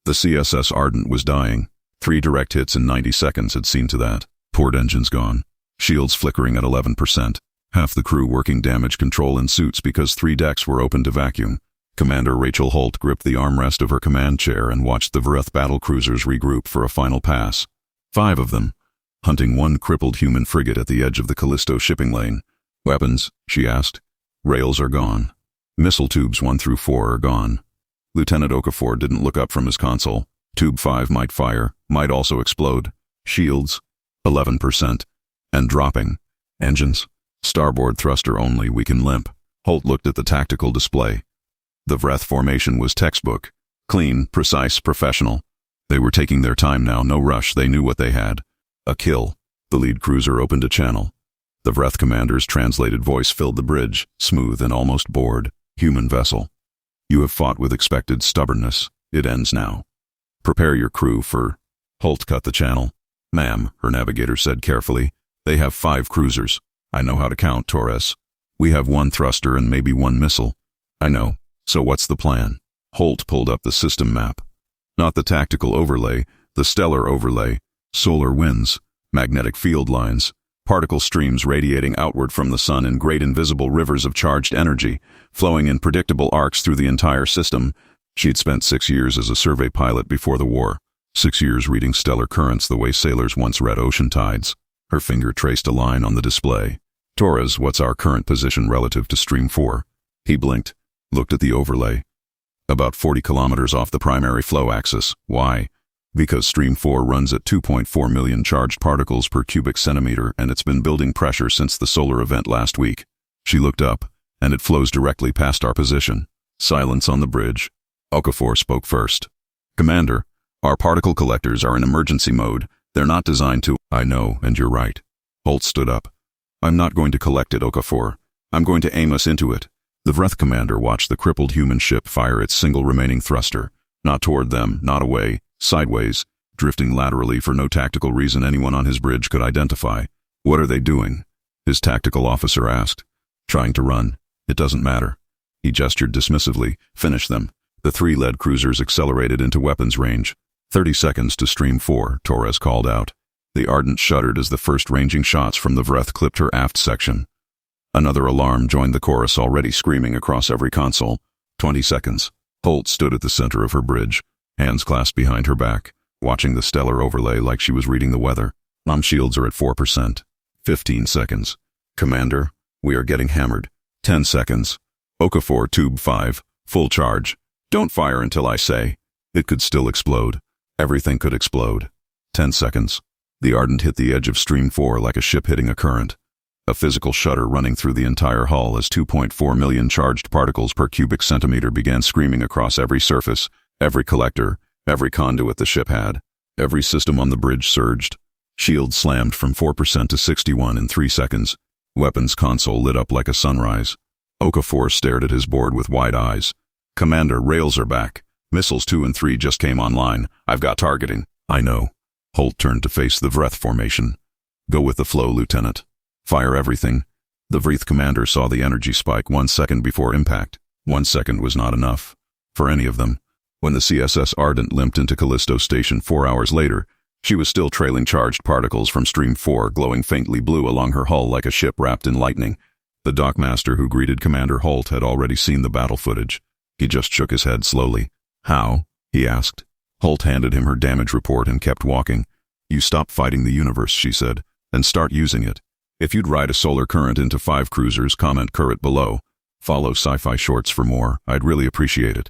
The CSS Ardent was dying. 3 direct hits in 90 seconds had seen to that. Port engines gone. Shields flickering at 11%. Half the crew working damage control in suits because 3 decks were open to vacuum. Commander Rachel Holt gripped the armrest of her command chair and watched the Vreth battlecruisers regroup for a final pass. 5 of them, hunting 1 crippled human frigate at the edge of the Callisto shipping lane. "Weapons?" she asked. "Rails are gone. Missile tubes 1 through 4 are gone." Lieutenant Okafor didn't look up from his console. Tube 5 might fire, might also explode. Shields? 11%. And dropping. Engines? Starboard thruster only, we can limp. Holt looked at the tactical display. The Vreth formation was textbook. Clean, precise, professional. They were taking their time now, no rush, they knew what they had. A kill. The lead cruiser opened a channel. The Vreth commander's translated voice filled the bridge, smooth and almost bored. "Human vessel. You have fought with expected stubbornness. It ends now. Prepare your crew for—" Holt cut the channel. "Ma'am," her navigator said carefully, "they have 5 cruisers. I know how to count, Torres. We have 1 thruster and maybe 1 missile." "I know. So what's the plan?" Holt pulled up the system map. Not the tactical overlay, the stellar overlay. Solar winds, magnetic field lines, particle streams radiating outward from the sun in great invisible rivers of charged energy, flowing in predictable arcs through the entire system. She'd spent 6 years as a survey pilot before the war. 6 years reading stellar currents the way sailors once read ocean tides. Her finger traced a line on the display. "Torres, what's our current position relative to Stream 4? He blinked, looked at the overlay. "About 40 kilometers off the primary flow axis. Why? Because Stream 4 runs at 2.4 million charged particles per cubic centimeter and it's been building pressure since the solar event last week." She looked up, and it flows directly past our position. Silence on the bridge. Okafor spoke first. "Commander, our particle collectors are in emergency mode. They're not designed to—" "I know, and you're right." Holt stood up. "I'm not going to collect it, Okafor. I'm going to aim us into it." The Vreth commander watched the crippled human ship fire its single remaining thruster. Not toward them, not away, sideways, drifting laterally for no tactical reason anyone on his bridge could identify. "What are they doing?" his tactical officer asked. "Trying to run. It doesn't matter." He gestured dismissively. "Finish them." The 3 lead cruisers accelerated into weapons range. 30 seconds to Stream 4, Torres called out. The Ardent shuddered as the first ranging shots from the Vreth clipped her aft section. Another alarm joined the chorus already screaming across every console. 20 seconds. Holt stood at the center of her bridge, hands clasped behind her back, watching the stellar overlay like she was reading the weather. Shields are at 4%. 15 seconds. "Commander, we are getting hammered." 10 seconds. "Okafor, Tube 5, full charge. Don't fire until I say." It could still explode. Everything could explode. 10 seconds. The Ardent hit the edge of Stream 4 like a ship hitting a current. A physical shudder running through the entire hull as 2.4 million charged particles per cubic centimeter began screaming across every surface, every collector, every conduit the ship had. Every system on the bridge surged. Shields slammed from 4% to 61 in 3 seconds. Weapons console lit up like a sunrise. Okafor stared at his board with wide eyes. "Commander, rails are back. Missiles 2 and 3 just came online. I've got targeting." "I know." Holt turned to face the Vreth formation. "Go with the flow, Lieutenant. Fire everything." The Vreth commander saw the energy spike 1 second before impact. 1 second was not enough. For any of them. When the CSS Ardent limped into Callisto Station 4 hours later, she was still trailing charged particles from Stream 4 glowing faintly blue along her hull like a ship wrapped in lightning. The dockmaster who greeted Commander Holt had already seen the battle footage. He just shook his head slowly. "How?" he asked. Holt handed him her damage report and kept walking. "You stop fighting the universe," she said, "and start using it. If you'd ride a solar current into 5 cruisers, comment current below. Follow Sci-Fi Shorts for more. I'd really appreciate it."